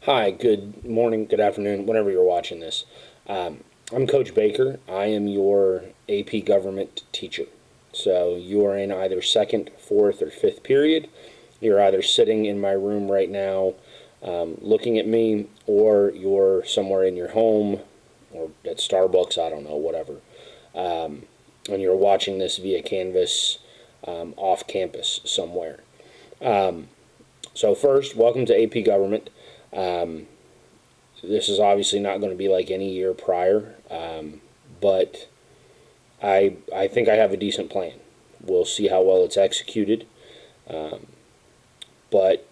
Hi, good morning, good afternoon, whenever you're watching this. I'm Coach Baker. I am your AP Government teacher. So you are in either second, fourth, or fifth period. You're either sitting in my room right now looking at me, or you're somewhere in your home or at Starbucks, I don't know, whatever. And you're watching this via Canvas off campus somewhere. So, first, welcome to AP Government. This is obviously not going to be like any year prior, but I think I have a decent plan. We'll see how well it's executed, but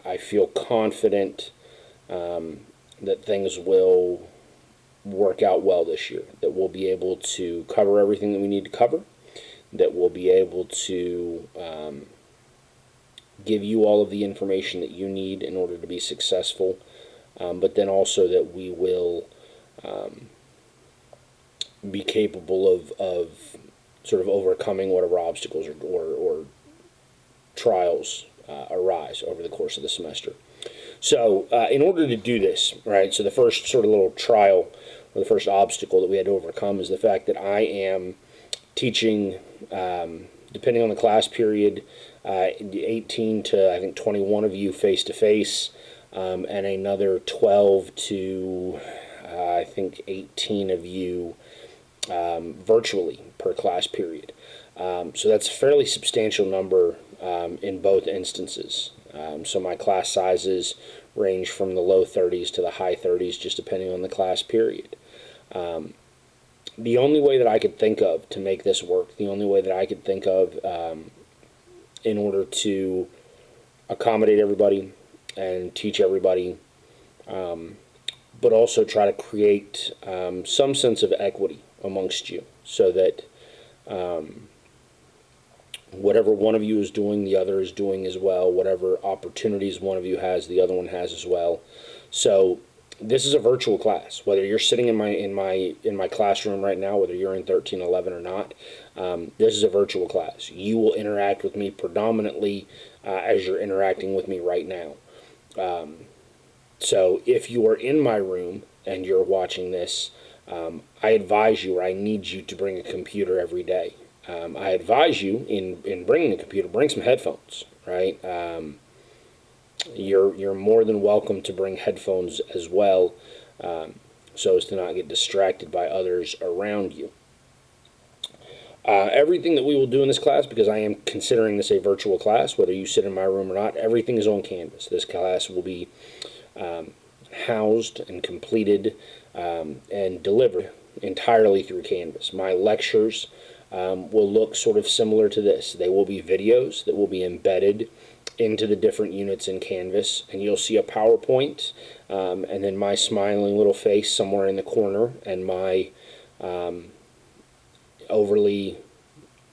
I feel confident that things will work out well this year. That we'll be able to cover everything that we need to cover. That we'll be able to give you all of the information that you need in order to be successful, but then also that we will be capable of sort of overcoming whatever obstacles or trials arise over the course of the semester. So, in order to do this, right, so the first sort of little trial or the first obstacle that we had to overcome is the fact that I am teaching, depending on the class period, 18 to I think 21 of you face to face, and another 12 to I think 18 of you virtually per class period. So that's a fairly substantial number in both instances. So my class sizes range from the low 30s to the high 30s, just depending on the class period. The only way that I could think of to make this work, the only way that I could think of in order to accommodate everybody and teach everybody, but also try to create some sense of equity amongst you so that whatever one of you is doing, the other is doing as well. Whatever opportunities one of you has, the other one has as well. So this is a virtual class. Whether you're sitting in my classroom right now, whether you're in 1311 or not, this is a virtual class. You will interact with me predominantly as you're interacting with me right now. So if you are in my room and you're watching this, I advise you, or I need you to bring a computer every day. I advise you in bringing a computer, bring some headphones, right? You're more than welcome to bring headphones as well, so as to not get distracted by others around you. Everything that we will do in this class, because I am considering this a virtual class, whether you sit in my room or not, everything is on Canvas. This class will be housed and completed and delivered entirely through Canvas. My lectures will look sort of similar to this. They will be videos that will be embedded into the different units in Canvas, and you'll see a PowerPoint, and then my smiling little face somewhere in the corner, and my overly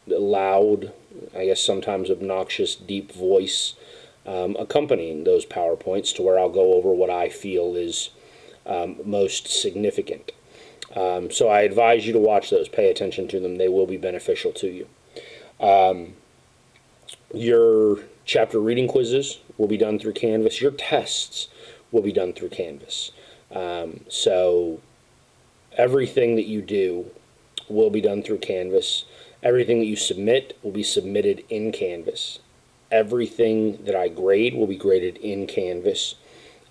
loud, I guess sometimes obnoxious, deep voice accompanying those PowerPoints to where I'll go over what I feel is most significant. So I advise you to watch those, pay attention to them. They will be beneficial to you. Your chapter reading quizzes will be done through Canvas. Your tests will be done through Canvas. So everything that you do will be done through Canvas. Everything that you submit will be submitted in Canvas. Everything that I grade will be graded in Canvas.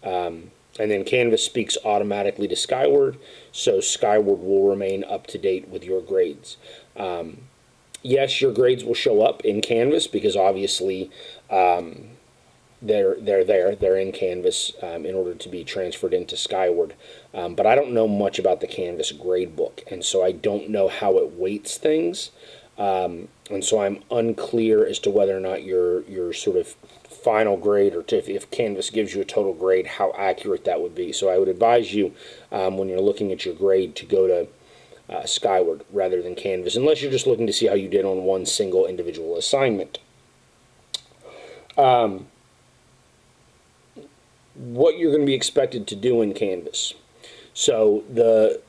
And then Canvas speaks automatically to Skyward, so Skyward will remain up to date with your grades. Yes, your grades will show up in Canvas because obviously they're there. They're in Canvas in order to be transferred into Skyward. But I don't know much about the Canvas gradebook, and so I don't know how it weights things. And so I'm unclear as to whether or not your sort of final grade, or if Canvas gives you a total grade, how accurate that would be. So I would advise you when you're looking at your grade to go to Skyward rather than Canvas, unless you're just looking to see how you did on one single individual assignment. What you're going to be expected to do in Canvas. So the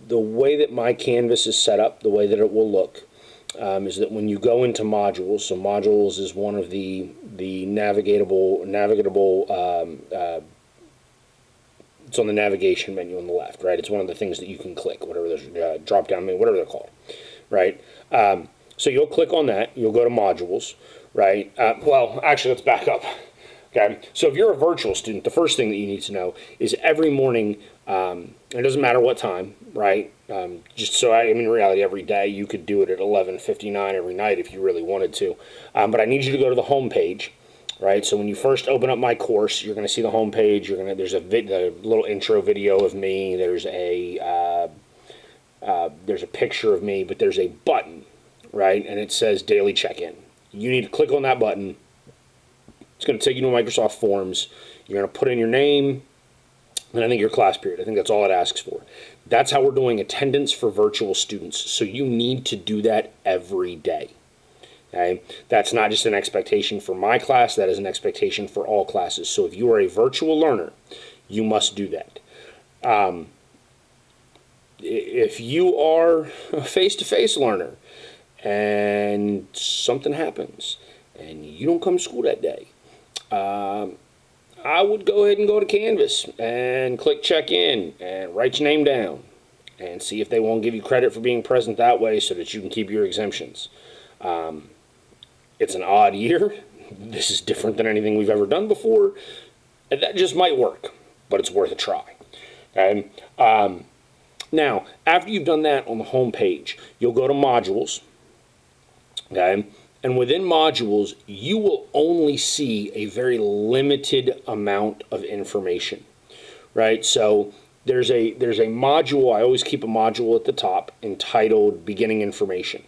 way that my Canvas is set up, the way that it will look, is that when you go into modules, so modules is one of the navigable It's on the navigation menu on the left, right? It's one of the things that you can click, whatever those drop down menu, whatever they're called, right? So you'll click on that. You'll go to modules, right? Well, actually, let's back up. Okay, so if you're a virtual student, the first thing that you need to know is every morning, it doesn't matter what time, right? Just so in reality, every day you could do it at 11:59 every night if you really wanted to. But I need you to go to the home page, right? So when you first open up my course, you're going to see the home page. There's a little intro video of me. There's a picture of me, but there's a button, right? And it says daily check-in. You need to click on that button. It's going to take you to Microsoft Forms. You're going to put in your name, and I think your class period. I think that's all it asks for. That's how we're doing attendance for virtual students. So you need to do that every day. Okay? That's not just an expectation for my class. That is an expectation for all classes. So if you are a virtual learner, you must do that. If you are a face-to-face learner and something happens and you don't come to school that day, I would go ahead and go to Canvas and click check in and write your name down and see if they won't give you credit for being present that way so that you can keep your exemptions. It's an odd year. This is different than anything we've ever done before. And that just might work, but it's worth a try. Okay? Now, after you've done that on the home page, you'll go to modules. Okay? And within modules, you will only see a very limited amount of information, right? So there's a module, I always keep a module at the top entitled Beginning Information.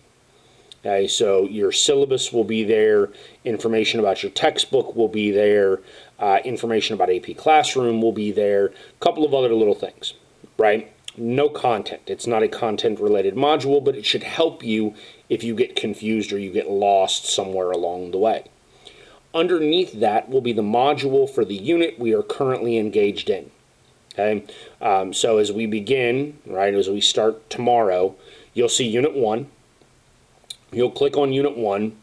Okay, so your syllabus will be there, information about your textbook will be there, information about AP Classroom will be there, a couple of other little things, right? No content. It's not a content-related module, but it should help you if you get confused or you get lost somewhere along the way. Underneath that will be the module for the unit we are currently engaged in. Okay, so as we begin, right, as we start tomorrow, you'll see Unit 1. You'll click on Unit 1,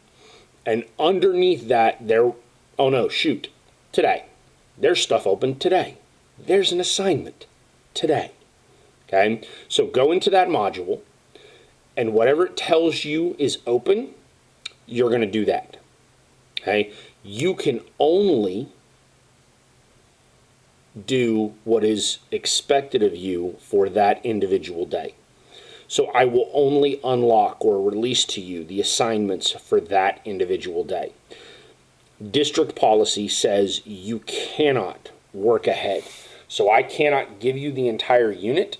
and underneath that, today. There's stuff open today. There's an assignment today. Okay, so go into that module, and whatever it tells you is open, you're going to do that. Okay, you can only do what is expected of you for that individual day. So I will only unlock or release to you the assignments for that individual day. District policy says you cannot work ahead. So I cannot give you the entire unit.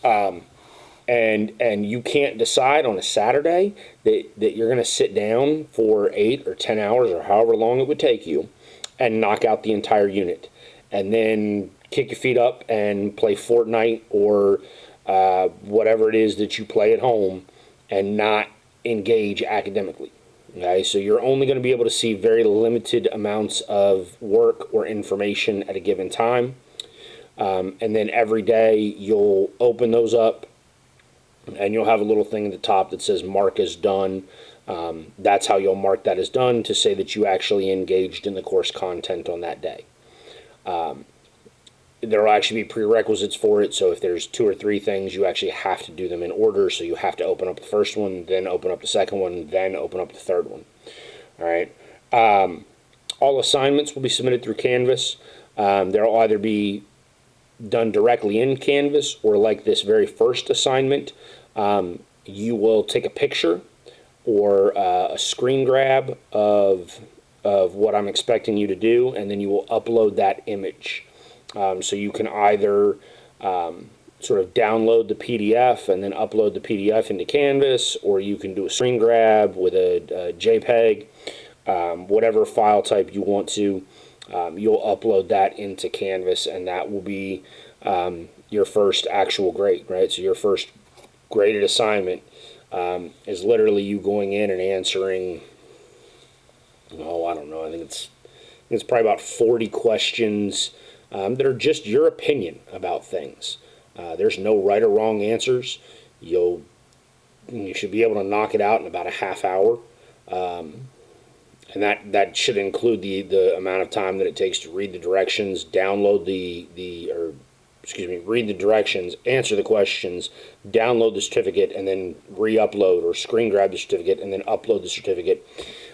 And you can't decide on a Saturday that you're going to sit down for 8 or 10 hours or however long it would take you and knock out the entire unit and then kick your feet up and play Fortnite or whatever it is that you play at home and not engage academically. Okay, so you're only going to be able to see very limited amounts of work or information at a given time. And then every day you'll open those up and you'll have a little thing at the top that says mark as done. That's how you'll mark that as done to say that you actually engaged in the course content on that day. There will actually be prerequisites for it, so if there's 2 or 3 things, you actually have to do them in order, so you have to open up the first one, then open up the second one, then open up the third one. All right. All assignments will be submitted through Canvas. They'll either be done directly in Canvas or like this very first assignment, you will take a picture or a screen grab of what I'm expecting you to do, and then you will upload that image. So you can either sort of download the PDF and then upload the PDF into Canvas, or you can do a screen grab with a JPEG, whatever file type you want to. You'll upload that into Canvas, and that will be your first actual grade, right? So your first graded assignment is literally you going in and answering, I don't know, I think it's probably about 40 questions that are just your opinion about things. There's no right or wrong answers. You should be able to knock it out in about a half hour. And that should include the amount of time that it takes to read the directions, download or read the directions, answer the questions, download the certificate, and then re-upload or screen grab the certificate and then upload the certificate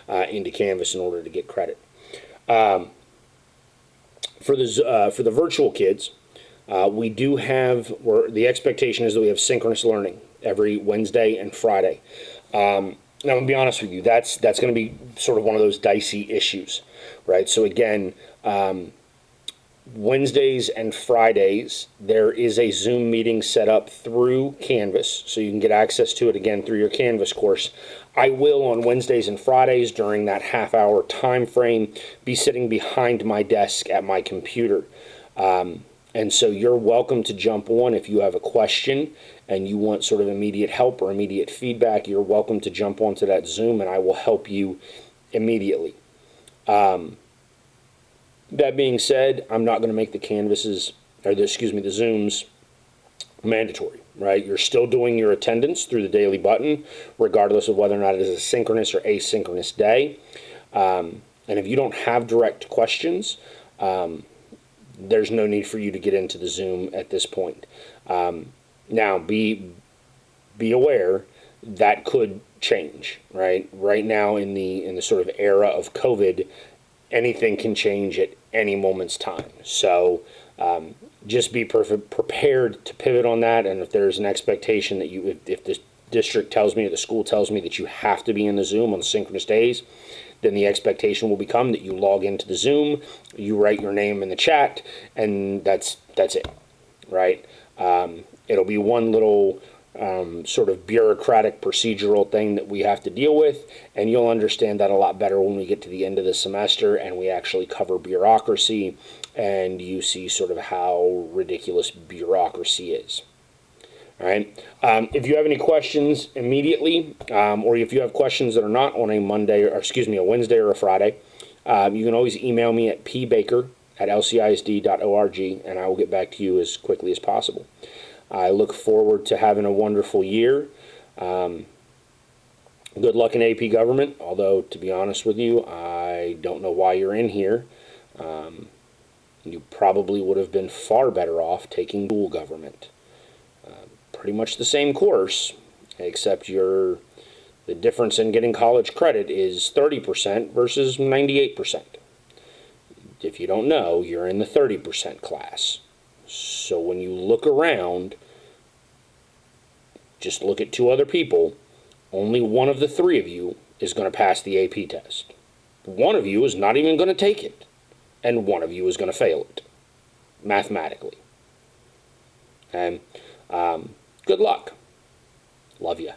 into Canvas in order to get credit. For the virtual kids, we do have, the expectation is that we have synchronous learning every Wednesday and Friday. Now, I'm going to be honest with you, that's going to be sort of one of those dicey issues, right? So again, Wednesdays and Fridays, there is a Zoom meeting set up through Canvas, so you can get access to it again through your Canvas course. I will, on Wednesdays and Fridays, during that half-hour time frame, be sitting behind my desk at my computer. And so you're welcome to jump on if you have a question and you want sort of immediate help or immediate feedback. You're welcome to jump onto that Zoom and I will help you immediately. That being said, I'm not going to make the Canvases, or the Zooms mandatory, right? You're still doing your attendance through the daily button, regardless of whether or not it is a synchronous or asynchronous day. And if you don't have direct questions, there's no need for you to get into the Zoom at this point. Now, be aware that could change, right? Right now, in the sort of era of COVID, anything can change at any moment's time. So just be prepared to pivot on that. And if there's an expectation that if the district tells me, or the school tells me that you have to be in the Zoom on the synchronous days, then the expectation will become that you log into the Zoom, you write your name in the chat, and that's it, right? It'll be one little sort of bureaucratic procedural thing that we have to deal with, and you'll understand that a lot better when we get to the end of the semester and we actually cover bureaucracy and you see sort of how ridiculous bureaucracy is. All right. If you have any questions immediately, or if you have questions that are not on a Wednesday or a Friday, you can always email me at pbaker@lcisd.org, and I will get back to you as quickly as possible. I look forward to having a wonderful year. Good luck in AP government, although, to be honest with you, I don't know why you're in here. You probably would have been far better off taking dual government. Pretty much the same course, except the difference in getting college credit is 30% versus 98%. If you don't know, you're in the 30% class. So when you look around, just look at two other people, only one of the three of you is going to pass the AP test. One of you is not even going to take it, and one of you is going to fail it, mathematically. And good luck. Love ya.